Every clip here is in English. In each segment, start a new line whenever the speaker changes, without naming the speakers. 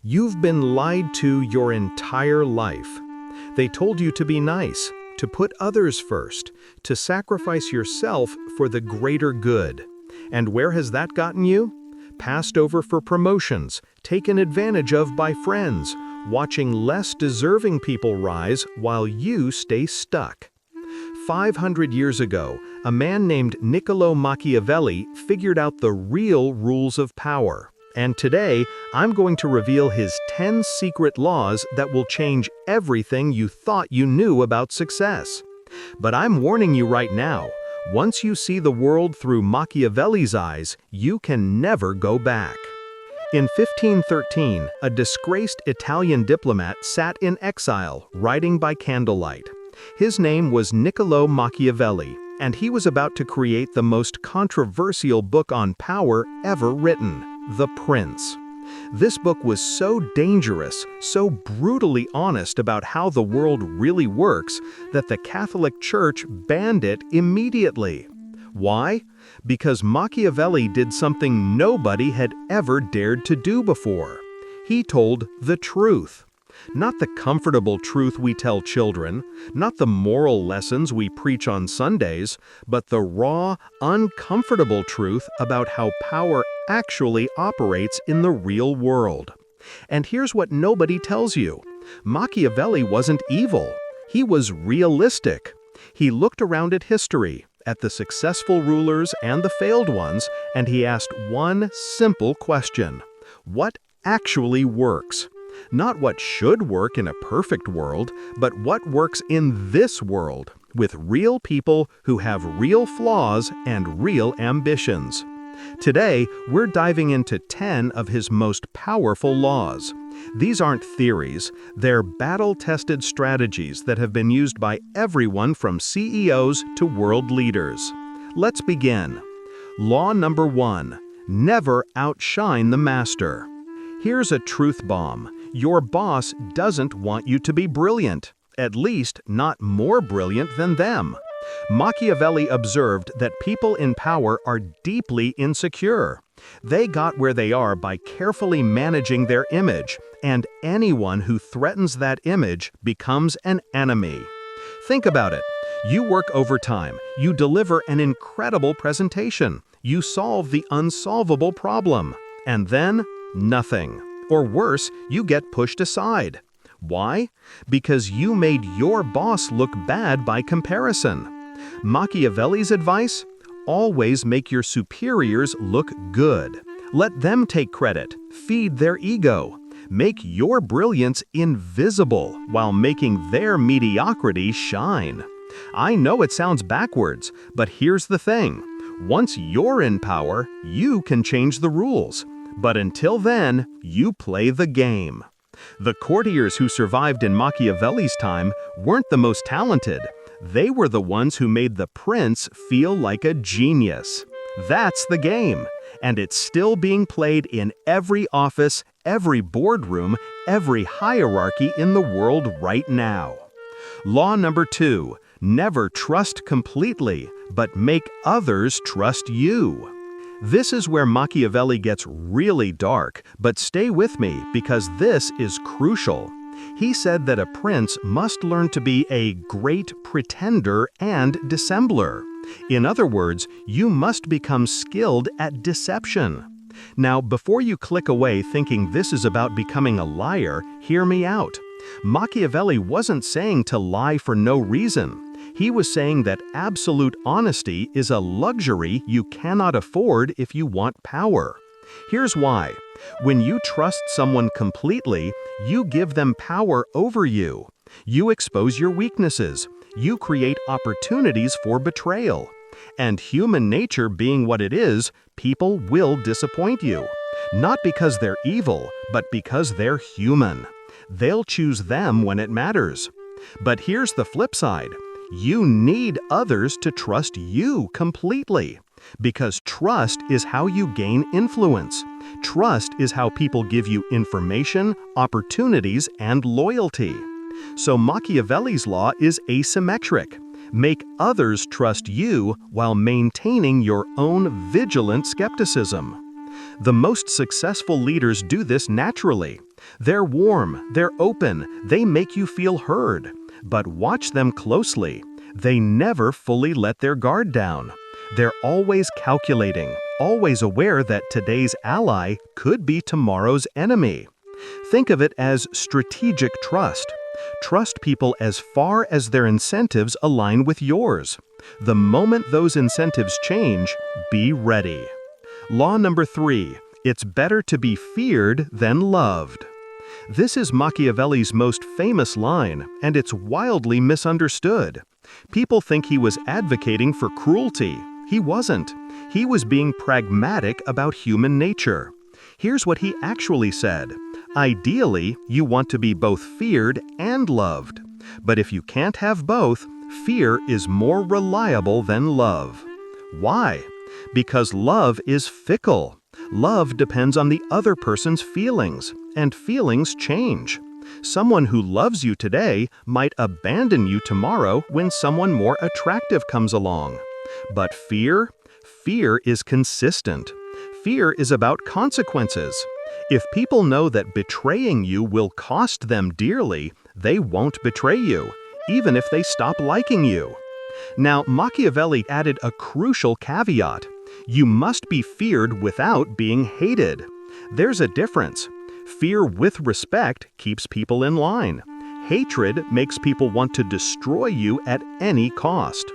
You've been lied to your entire life. They told you to be nice, to put others first, to sacrifice yourself for the greater good. And where has that gotten you? Passed over for promotions, taken advantage of by friends, watching less deserving people rise while you stay stuck. 500 years ago, a man named Niccolo Machiavelli figured out the real rules of power. And today, I'm going to reveal his 10 secret laws that will change everything you thought you knew about success. But I'm warning you right now, once you see the world through Machiavelli's eyes, you can never go back. In 1513, a disgraced Italian diplomat sat in exile, writing by candlelight. His name was Niccolo Machiavelli, and he was about to create the most controversial book on power ever written, The Prince. This book was so dangerous, so brutally honest about how the world really works, that the Catholic Church banned it immediately. Why? Because Machiavelli did something nobody had ever dared to do before. He told the truth. Not the comfortable truth we tell children, not the moral lessons we preach on Sundays, but the raw, uncomfortable truth about how power actually operates in the real world. And here's what nobody tells you. Machiavelli wasn't evil. He was realistic. He looked around at history, at the successful rulers and the failed ones, and he asked one simple question. What actually works? Not what should work in a perfect world, but what works in this world, with real people who have real flaws and real ambitions. Today, we're diving into 10 of his most powerful laws. These aren't theories, they're battle-tested strategies that have been used by everyone from CEOs to world leaders. Let's begin. Law number 1, never outshine the master. Here's a truth bomb. Your boss doesn't want you to be brilliant, at least not more brilliant than them. Machiavelli observed that people in power are deeply insecure. They got where they are by carefully managing their image, and anyone who threatens that image becomes an enemy. Think about it. You work overtime, you deliver an incredible presentation, you solve the unsolvable problem, and then nothing. Or worse, you get pushed aside. Why? Because you made your boss look bad by comparison. Machiavelli's advice? Always make your superiors look good. Let them take credit. Feed their ego. Make your brilliance invisible while making their mediocrity shine. I know it sounds backwards, but here's the thing. Once you're in power, you can change the rules. But until then, you play the game. The courtiers who survived in Machiavelli's time weren't the most talented. They were the ones who made the prince feel like a genius. That's the game, and it's still being played in every office, every boardroom, every hierarchy in the world right now. Law number 2, never trust completely, but make others trust you. This is where Machiavelli gets really dark, but stay with me because this is crucial. He said that a prince must learn to be a great pretender and dissembler. In other words, you must become skilled at deception. Now, before you click away thinking this is about becoming a liar, hear me out. Machiavelli wasn't saying to lie for no reason. He was saying that absolute honesty is a luxury you cannot afford if you want power. Here's why. When you trust someone completely, you give them power over you. You expose your weaknesses. You create opportunities for betrayal. And human nature being what it is, people will disappoint you. Not because they're evil, but because they're human. They'll choose them when it matters. But here's the flip side. You need others to trust you completely. Because trust is how you gain influence. Trust is how people give you information, opportunities, and loyalty. So Machiavelli's law is asymmetric. Make others trust you while maintaining your own vigilant skepticism. The most successful leaders do this naturally. They're warm, they're open, they make you feel heard. But watch them closely. They never fully let their guard down. They're always calculating, always aware that today's ally could be tomorrow's enemy. Think of it as strategic trust. Trust people as far as their incentives align with yours. The moment those incentives change, be ready. Law number 3, it's better to be feared than loved. This is Machiavelli's most famous line, and it's wildly misunderstood. People think he was advocating for cruelty. He wasn't. He was being pragmatic about human nature. Here's what he actually said. Ideally, you want to be both feared and loved. But if you can't have both, fear is more reliable than love. Why? Because love is fickle. Love depends on the other person's feelings, and feelings change. Someone who loves you today might abandon you tomorrow when someone more attractive comes along. But fear? Fear is consistent. Fear is about consequences. If people know that betraying you will cost them dearly, they won't betray you, even if they stop liking you. Now, Machiavelli added a crucial caveat. You must be feared without being hated. There's a difference. Fear with respect keeps people in line. Hatred makes people want to destroy you at any cost.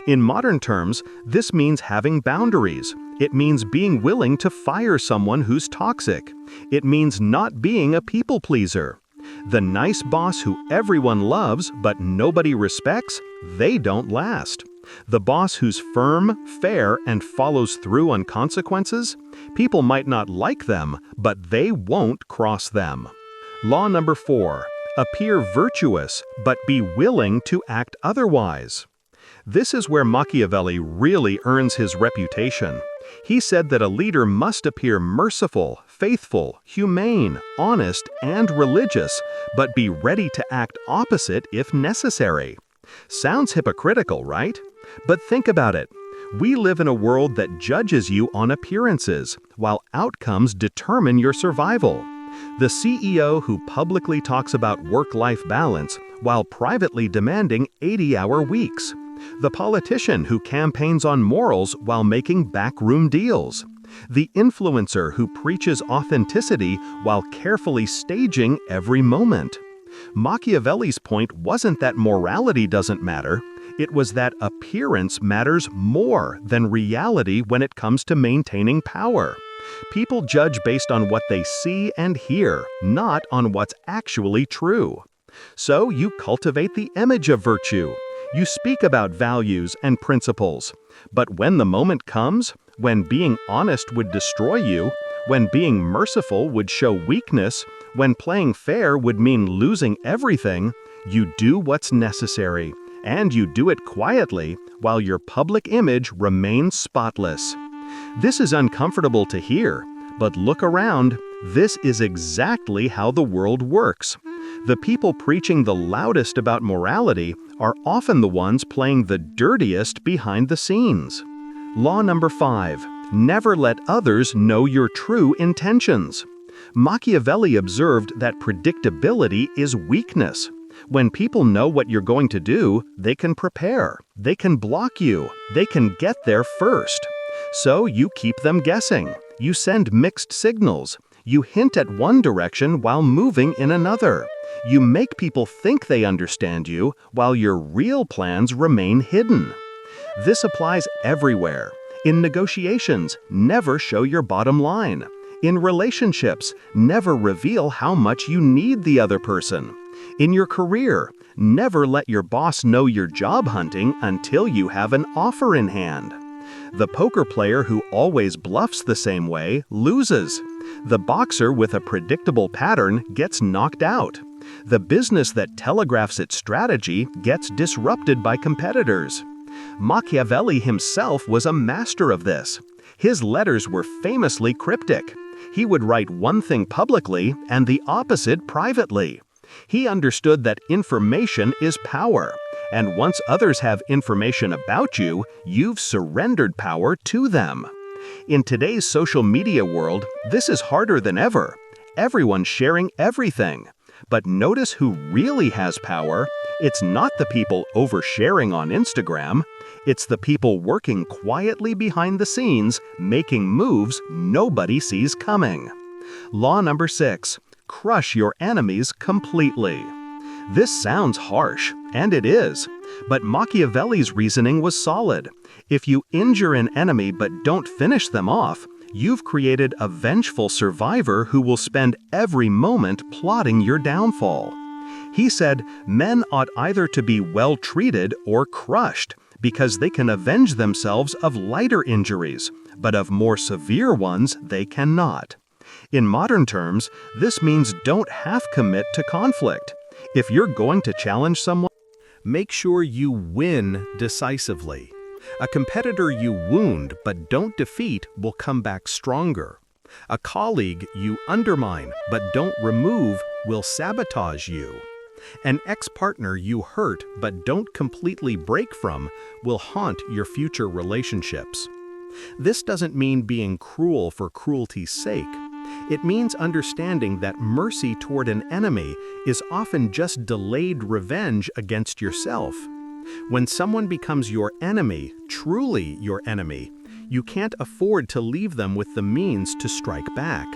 In modern terms, this means having boundaries. It means being willing to fire someone who's toxic. It means not being a people pleaser. The nice boss who everyone loves but nobody respects, they don't last. The boss who's firm, fair, and follows through on consequences, people might not like them, but they won't cross them. Law number 4, appear virtuous, but be willing to act otherwise. This is where Machiavelli really earns his reputation. He said that a leader must appear merciful, faithful, humane, honest, and religious, but be ready to act opposite if necessary. Sounds hypocritical, right? But think about it. We live in a world that judges you on appearances, while outcomes determine your survival. The CEO who publicly talks about work-life balance while privately demanding 80-hour weeks. The politician who campaigns on morals while making backroom deals. The influencer who preaches authenticity while carefully staging every moment. Machiavelli's point wasn't that morality doesn't matter. It was that appearance matters more than reality when it comes to maintaining power. People judge based on what they see and hear, not on what's actually true. So you cultivate the image of virtue. You speak about values and principles. But when the moment comes, when being honest would destroy you, when being merciful would show weakness, when playing fair would mean losing everything, you do what's necessary. And you do it quietly while your public image remains spotless. This is uncomfortable to hear, but look around. This is exactly how the world works. The people preaching the loudest about morality are often the ones playing the dirtiest behind the scenes. Law number 5, never let others know your true intentions. Machiavelli observed that predictability is weakness. When people know what you're going to do, they can prepare, they can block you, they can get there first. So you keep them guessing. You send mixed signals. You hint at one direction while moving in another. You make people think they understand you while your real plans remain hidden. This applies everywhere. In negotiations, never show your bottom line. In relationships, never reveal how much you need the other person. In your career, never let your boss know you're job hunting until you have an offer in hand. The poker player who always bluffs the same way loses. The boxer with a predictable pattern gets knocked out. The business that telegraphs its strategy gets disrupted by competitors. Machiavelli himself was a master of this. His letters were famously cryptic. He would write one thing publicly and the opposite privately. He understood that information is power, and once others have information about you, you've surrendered power to them. In today's social media world, this is harder than ever. Everyone's sharing everything. But notice who really has power. It's not the people oversharing on Instagram. It's the people working quietly behind the scenes, making moves nobody sees coming. Law number 6. Crush your enemies completely. This sounds harsh, and it is. But Machiavelli's reasoning was solid. If you injure an enemy but don't finish them off, you've created a vengeful survivor who will spend every moment plotting your downfall. He said, men ought either to be well treated or crushed, because they can avenge themselves of lighter injuries, but of more severe ones they cannot. In modern terms, this means don't half commit to conflict. If you're going to challenge someone, make sure you win decisively. A competitor you wound but don't defeat will come back stronger. A colleague you undermine but don't remove will sabotage you. An ex-partner you hurt but don't completely break from will haunt your future relationships. This doesn't mean being cruel for cruelty's sake. It means understanding that mercy toward an enemy is often just delayed revenge against yourself. When someone becomes your enemy, truly your enemy, you can't afford to leave them with the means to strike back.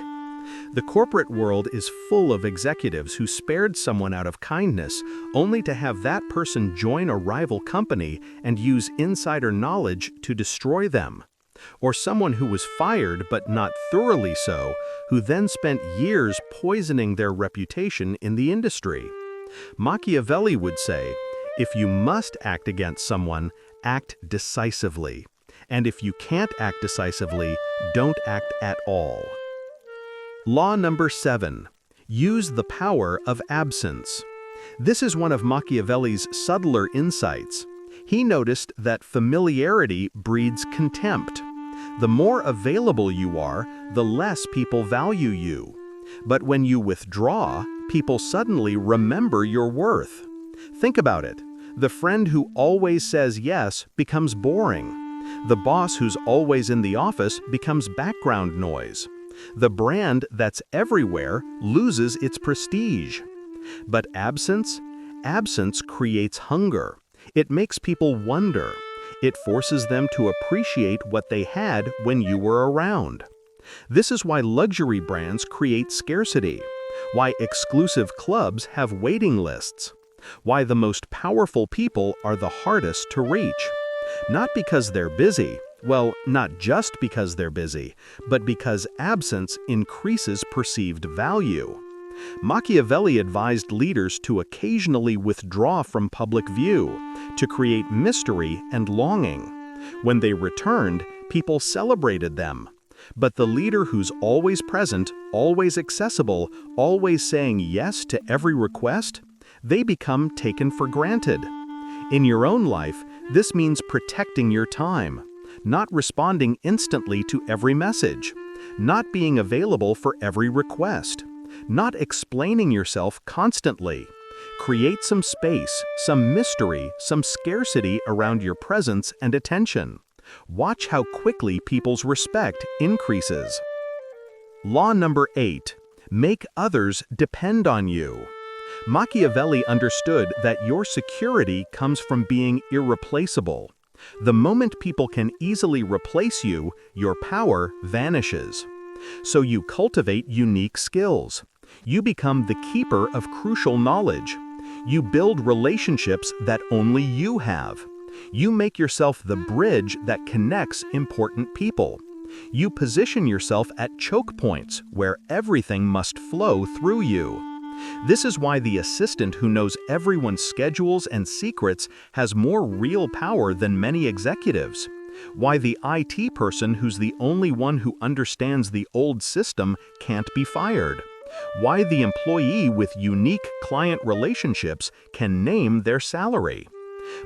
The corporate world is full of executives who spared someone out of kindness, only to have that person join a rival company and use insider knowledge to destroy them. Or someone who was fired but not thoroughly so, who then spent years poisoning their reputation in the industry. Machiavelli would say, if you must act against someone, act decisively. And if you can't act decisively, don't act at all. Law number 7. Use the power of absence. This is one of Machiavelli's subtler insights. He noticed that familiarity breeds contempt. The more available you are, the less people value you. But when you withdraw, people suddenly remember your worth. Think about it. The friend who always says yes becomes boring. The boss who's always in the office becomes background noise. The brand that's everywhere loses its prestige. But absence creates hunger. It makes people wonder. It forces them to appreciate what they had when you were around. This is why luxury brands create scarcity, why exclusive clubs have waiting lists, why the most powerful people are the hardest to reach. Not because they're busy, well, not just because they're busy, but because absence increases perceived value. Machiavelli advised leaders to occasionally withdraw from public view, to create mystery and longing. When they returned, people celebrated them. But the leader who's always present, always accessible, always saying yes to every request, they become taken for granted. In your own life, this means protecting your time, not responding instantly to every message, not being available for every request, not explaining yourself constantly. Create some space, some mystery, some scarcity around your presence and attention. Watch how quickly people's respect increases. Law number 8. Make others depend on you. Machiavelli understood that your security comes from being irreplaceable. The moment people can easily replace you, your power vanishes. So you cultivate unique skills. You become the keeper of crucial knowledge. You build relationships that only you have. You make yourself the bridge that connects important people. You position yourself at choke points where everything must flow through you. This is why the assistant who knows everyone's schedules and secrets has more real power than many executives. Why the IT person who's the only one who understands the old system can't be fired. Why the employee with unique client relationships can name their salary.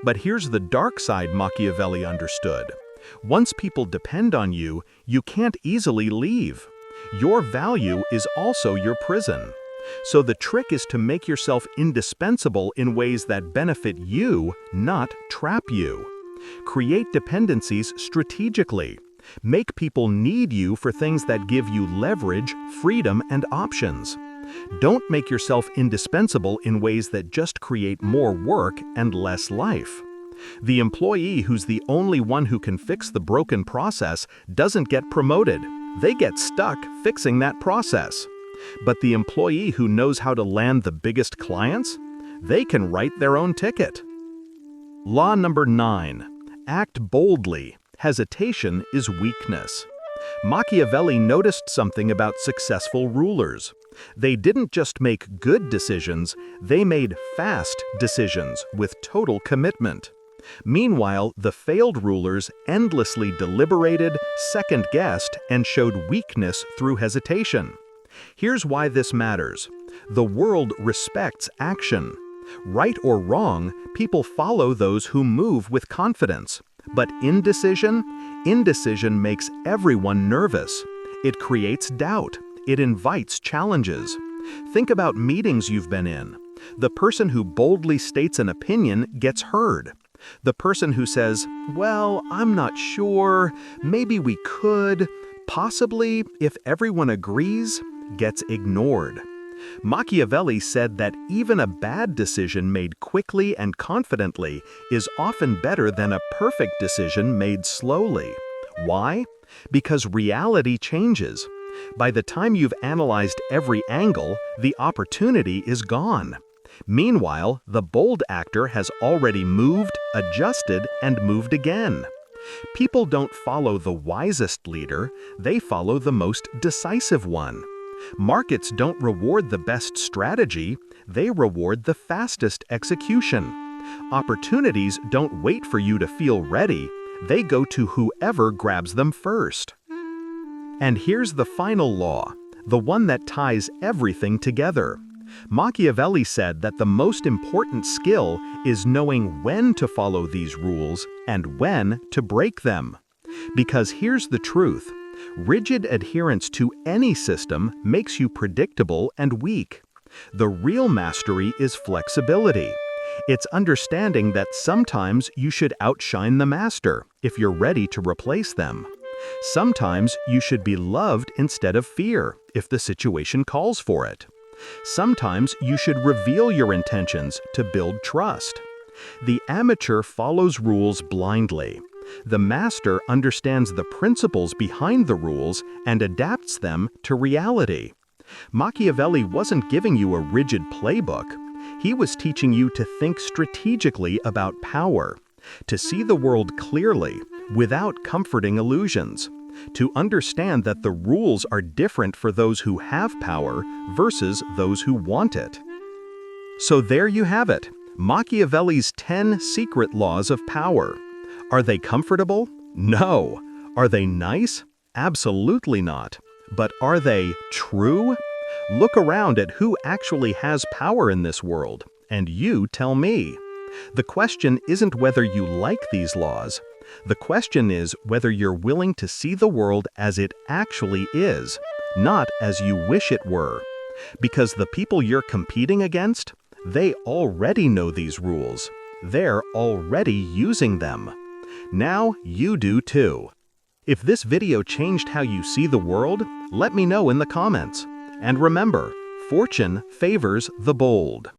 But here's the dark side Machiavelli understood. Once people depend on you, you can't easily leave. Your value is also your prison. So the trick is to make yourself indispensable in ways that benefit you, not trap you. Create dependencies strategically. Make people need you for things that give you leverage, freedom, and options. Don't make yourself indispensable in ways that just create more work and less life. The employee who's the only one who can fix the broken process doesn't get promoted. They get stuck fixing that process. But the employee who knows how to land the biggest clients, they can write their own ticket. Law number 9. Act boldly. Hesitation is weakness. Machiavelli noticed something about successful rulers. They didn't just make good decisions, they made fast decisions with total commitment. Meanwhile, the failed rulers endlessly deliberated, second-guessed, and showed weakness through hesitation. Here's why this matters. The world respects action. Right or wrong, people follow those who move with confidence. But indecision makes everyone nervous. It creates doubt. It invites challenges. Think about meetings you've been in. The person who boldly states an opinion gets heard. The person who says, "Well, I'm not sure, maybe we could, possibly, if everyone agrees," gets ignored. Machiavelli said that even a bad decision made quickly and confidently is often better than a perfect decision made slowly. Why? Because reality changes. By the time you've analyzed every angle, the opportunity is gone. Meanwhile, the bold actor has already moved, adjusted, and moved again. People don't follow the wisest leader, they follow the most decisive one. Markets don't reward the best strategy, they reward the fastest execution. Opportunities don't wait for you to feel ready, they go to whoever grabs them first. And here's the final law, the one that ties everything together. Machiavelli said that the most important skill is knowing when to follow these rules and when to break them. Because here's the truth. Rigid adherence to any system makes you predictable and weak. The real mastery is flexibility. It's understanding that sometimes you should outshine the master if you're ready to replace them. Sometimes you should be loved instead of fear if the situation calls for it. Sometimes you should reveal your intentions to build trust. The amateur follows rules blindly. The master understands the principles behind the rules and adapts them to reality. Machiavelli wasn't giving you a rigid playbook. He was teaching you to think strategically about power, to see the world clearly without comforting illusions, to understand that the rules are different for those who have power versus those who want it. So there you have it, Machiavelli's 10 secret laws of power. Are they comfortable? No. Are they nice? Absolutely not. But are they true? Look around at who actually has power in this world, and you tell me. The question isn't whether you like these laws. The question is whether you're willing to see the world as it actually is, not as you wish it were. Because the people you're competing against, they already know these rules. They're already using them. Now you do too. If this video changed how you see the world, let me know in the comments. And remember, fortune favors the bold.